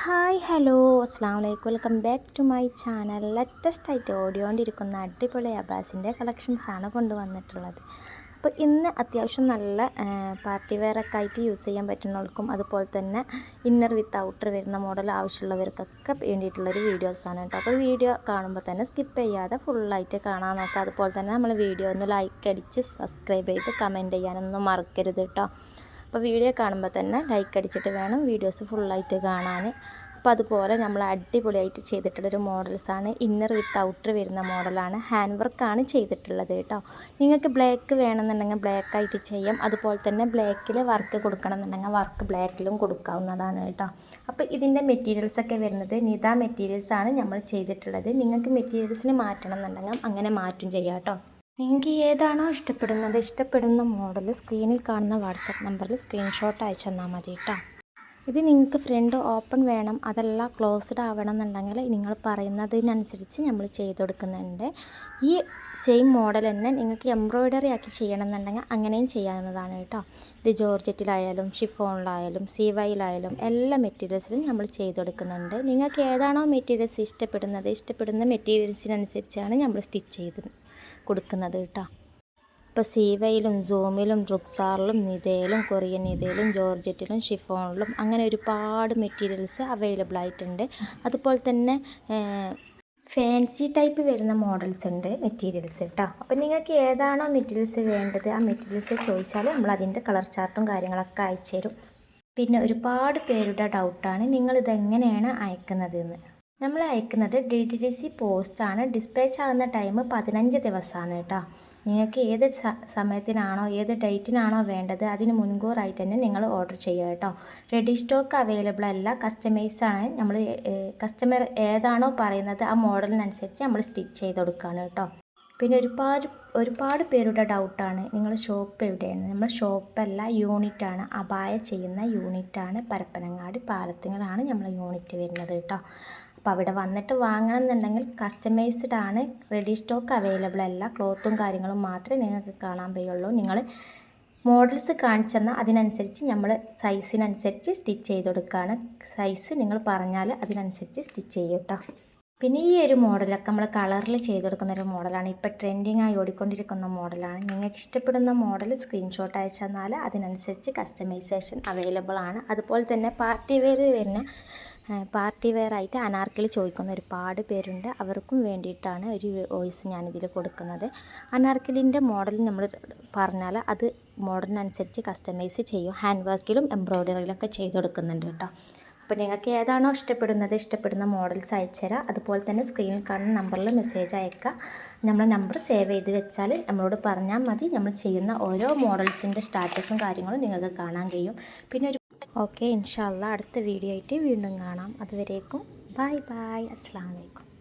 Hi hello അസ്സാം വലൈക്കും welcome back to my channel. Latest ആയിട്ട് ഓടിക്കൊണ്ടിരിക്കുന്ന അടിപൊളി അബാസിൻ്റെ കളക്ഷൻസാണ് കൊണ്ടുവന്നിട്ടുള്ളത്. അപ്പോൾ ഇന്ന് അത്യാവശ്യം നല്ല പാർട്ടി വെയറൊക്കെ ആയിട്ട് യൂസ് ചെയ്യാൻ പറ്റുന്നവർക്കും അതുപോലെ തന്നെ ഇന്നർ വിത്ത് ഔട്ടർ വരുന്ന മോഡൽ ആവശ്യമുള്ളവർക്കൊക്കെ വേണ്ടിയിട്ടുള്ളൊരു വീഡിയോസാണ് കേട്ടോ. അപ്പോൾ വീഡിയോ കാണുമ്പോൾ തന്നെ സ്കിപ്പ് ചെയ്യാതെ ഫുള്ളായിട്ട് കാണാൻ നോക്കുക. അതുപോലെ തന്നെ നമ്മൾ വീഡിയോ ഒന്ന് ലൈക്ക് അടിച്ച് സബ്സ്ക്രൈബ് ചെയ്ത് കമൻറ്റ് ചെയ്യാനൊന്നും മറക്കരുത് കേട്ടോ. അപ്പോൾ വീഡിയോ കാണുമ്പോൾ തന്നെ ലൈക്ക് അടിച്ചിട്ട് വേണം വീഡിയോസ് ഫുള്ളായിട്ട് കാണാൻ. അപ്പോൾ അതുപോലെ നമ്മൾ അടിപൊളിയായിട്ട് ചെയ്തിട്ടുള്ളൊരു മോഡൽസാണ്. ഇന്നർ വിത്ത് ഔട്ടർ വരുന്ന മോഡലാണ്. ഹാൻഡ് വർക്കാണ് ചെയ്തിട്ടുള്ളത് കേട്ടോ. നിങ്ങൾക്ക് ബ്ലാക്ക് വേണമെന്നുണ്ടെങ്കിൽ ബ്ലാക്ക് ആയിട്ട് ചെയ്യാം. അതുപോലെ തന്നെ ബ്ലാക്കിൽ വർക്ക് കൊടുക്കണമെന്നുണ്ടെങ്കിൽ വർക്ക് ബ്ലാക്കിലും കൊടുക്കാവുന്നതാണ് കേട്ടോ. അപ്പോൾ ഇതിൻ്റെ മെറ്റീരിയൽസൊക്കെ വരുന്നത് നിത മെറ്റീരിയൽസാണ് നമ്മൾ ചെയ്തിട്ടുള്ളത്. നിങ്ങൾക്ക് മെറ്റീരിയൽസിന് മാറ്റണം എന്നുണ്ടെങ്കിൽ അങ്ങനെ മാറ്റും ചെയ്യാം കേട്ടോ. നിങ്ങൾക്ക് ഏതാണോ ഇഷ്ടപ്പെടുന്ന മോഡൽ സ്ക്രീനിൽ കാണുന്ന വാട്സപ്പ് നമ്പറിൽ സ്ക്രീൻഷോട്ട് അയച്ചു തന്നാൽ മതി കേട്ടോ. ഇത് നിങ്ങൾക്ക് ഫ്രണ്ട് ഓപ്പൺ വേണം, അതല്ല ക്ലോസ്ഡ് ആവണം എന്നുണ്ടെങ്കിൽ നിങ്ങൾ പറയുന്നതിനനുസരിച്ച് നമ്മൾ ചെയ്ത് കൊടുക്കുന്നുണ്ട്. ഈ സെയിം മോഡൽ തന്നെ നിങ്ങൾക്ക് എംബ്രോയ്ഡറി ആക്കി ചെയ്യണമെന്നുണ്ടെങ്കിൽ അങ്ങനെയും ചെയ്യാവുന്നതാണ് കേട്ടോ. ഇത് ജോർജറ്റിലായാലും ഷിഫോണിലായാലും സീവയിലായാലും എല്ലാ മെറ്റീരിയൽസിലും നമ്മൾ ചെയ്ത് കൊടുക്കുന്നുണ്ട്. നിങ്ങൾക്ക് ഏതാണോ മെറ്റീരിയൽസ് ഇഷ്ടപ്പെടുന്ന മെറ്റീരിയൽസിനനുസരിച്ചാണ് നമ്മൾ സ്റ്റിച്ച് ചെയ്ത് കൊടുക്കുന്നത് കേട്ടോ. ഇപ്പോൾ സീവയിലും സൂമിലും റുക്സാറിലും നിതയിലും കൊറിയൻ നിതയിലും ജോർജറ്റിലും ഷിഫോണിലും അങ്ങനെ ഒരുപാട് മെറ്റീരിയൽസ് അവൈലബിൾ ആയിട്ടുണ്ട്. അതുപോലെ തന്നെ ഫാൻസി ടൈപ്പ് വരുന്ന മോഡൽസ് ഉണ്ട് മെറ്റീരിയൽസ് കേട്ടോ. അപ്പോൾ നിങ്ങൾക്ക് ഏതാണോ മെറ്റീരിയൽസ് വേണ്ടത് ആ മെറ്റീരിയൽസ് ചോദിച്ചാൽ നമ്മൾ അതിൻ്റെ കളർ ചാർട്ടും കാര്യങ്ങളൊക്കെ അയച്ചു തരും. പിന്നെ ഒരുപാട് പേരുടെ ഡൗട്ടാണ് നിങ്ങളിതെങ്ങനെയാണ് അയക്കുന്നതെന്ന്. നമ്മൾ അയക്കുന്നത് DTDC പോസ്റ്റാണ്. ഡിസ്പാച്ച് ആകുന്ന ടൈം 15 ദിവസമാണ് കേട്ടോ. നിങ്ങൾക്ക് ഏത് സമയത്തിനാണോ ഏത് ഡേറ്റിനാണോ വേണ്ടത് അതിന് മുൻകൂറായിട്ട് തന്നെ നിങ്ങൾ ഓർഡർ ചെയ്യുക കേട്ടോ. റെഡി സ്റ്റോക്ക് അവൈലബിൾ അല്ല, കസ്റ്റമൈസാണ്. നമ്മൾ കസ്റ്റമർ ഏതാണോ പറയുന്നത് ആ മോഡലിനനുസരിച്ച് നമ്മൾ സ്റ്റിച്ച് ചെയ്ത് കൊടുക്കുകയാണ് കേട്ടോ. പിന്നെ ഒരുപാട് പേരുടെ ഡൗട്ടാണ് നിങ്ങൾ ഷോപ്പ് എവിടെയാണ്. നമ്മൾ ഷോപ്പല്ല, യൂണിറ്റാണ്. അബായ ചെയ്യുന്ന യൂണിറ്റാണ്. പരപ്പനങ്ങാടി പാലത്തിങ്ങളാണ് നമ്മൾ യൂണിറ്റ് വരുന്നത് കേട്ടോ. അപ്പോൾ അവിടെ വന്നിട്ട് വാങ്ങണം എന്നുണ്ടെങ്കിൽ കസ്റ്റമൈസ്ഡ് ആണ്, റെഡി സ്റ്റോക്ക് അവൈലബിൾ അല്ല. ക്ലോത്തും കാര്യങ്ങളും മാത്രമേ നിങ്ങൾക്ക് കാണാൻ കഴിയുള്ളൂ. നിങ്ങൾ മോഡൽസ് കാണിച്ചു തന്നാൽ അതിനനുസരിച്ച് നമ്മൾ സൈസിനനുസരിച്ച് സ്റ്റിച്ച് ചെയ്ത് കൊടുക്കുകയാണ്. സൈസ് നിങ്ങൾ പറഞ്ഞാൽ അതിനനുസരിച്ച് സ്റ്റിച്ച് ചെയ്യും കേട്ടോ. പിന്നെ ഈ ഒരു മോഡലൊക്കെ നമ്മൾ കളറിൽ ചെയ്ത് കൊടുക്കുന്നൊരു മോഡലാണ്. ഇപ്പോൾ ട്രെൻഡിങ് ആയി ഓടിക്കൊണ്ടിരിക്കുന്ന മോഡലാണ്. നിങ്ങൾക്ക് ഇഷ്ടപ്പെടുന്ന മോഡൽ സ്ക്രീൻഷോട്ട് അയച്ചു തന്നാൽ അതിനനുസരിച്ച് കസ്റ്റമൈസേഷൻ അവൈലബിൾ ആണ്. അതുപോലെ തന്നെ പാർട്ടി വെയർ ആയിട്ട് അനാർക്കലി ചോദിക്കുന്ന ഒരുപാട് പേരുണ്ട്. അവർക്കും വേണ്ടിയിട്ടാണ് ഒരു വോയിസ് ഞാനിതിൽ കൊടുക്കുന്നത്. അനാർക്കലിൻ്റെ മോഡൽ നമ്മൾ പറഞ്ഞാൽ അത് മോഡലിനനുസരിച്ച് കസ്റ്റമൈസ് ചെയ്യും. ഹാൻഡ് വർക്കിലും എംബ്രോയ്ഡറിയിലൊക്കെ ചെയ്ത് കൊടുക്കുന്നുണ്ട് കേട്ടോ. അപ്പോൾ നിങ്ങൾക്ക് ഏതാണോ ഇഷ്ടപ്പെടുന്ന മോഡൽസ് അയച്ചുതരാം. അതുപോലെ തന്നെ സ്ക്രീനിൽ കാണുന്ന നമ്പറിൽ മെസ്സേജ് അയക്കുക. നമ്മൾ നമ്പർ സേവ് ചെയ്ത് വെച്ചാൽ നമ്മളോട് പറഞ്ഞാൽ മതി. നമ്മൾ ചെയ്യുന്ന ഓരോ മോഡൽസിൻ്റെ സ്റ്റാറ്റസും കാര്യങ്ങളും നിങ്ങൾക്ക് കാണാൻ കഴിയും. പിന്നെ ഓക്കെ, ഇൻഷാ അല്ലാഹ് അടുത്ത വീഡിയോ ആയിട്ട് വീണ്ടും കാണാം. അതുവരേക്കും ബൈ അസ്സലാമു അലൈക്കും.